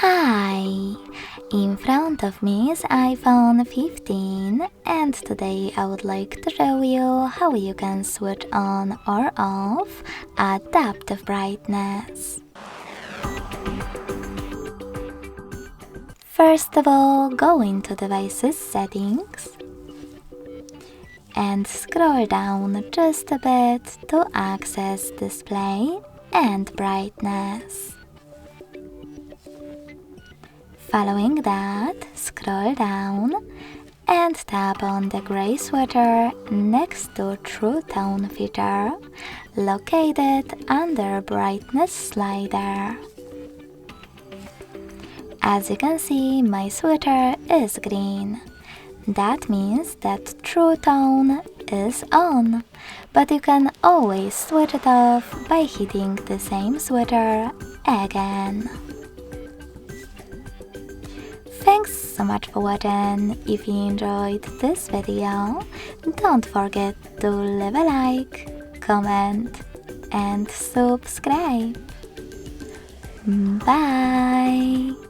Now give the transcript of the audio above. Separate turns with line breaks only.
Hi! In front of me is iPhone 15 and today I would like to show you how you can switch on or off adaptive brightness. First of all, go into Devices Settings and scroll down just a bit to access Display and Brightness. Following that, scroll down and tap on the gray sweater next to True Tone feature, located under Brightness slider. As you can see, my sweater is green. That means that True Tone is on, but you can always switch it off by hitting the same sweater again. Thanks so much for watching. If you enjoyed this video, don't forget to leave a like, comment and subscribe. Bye!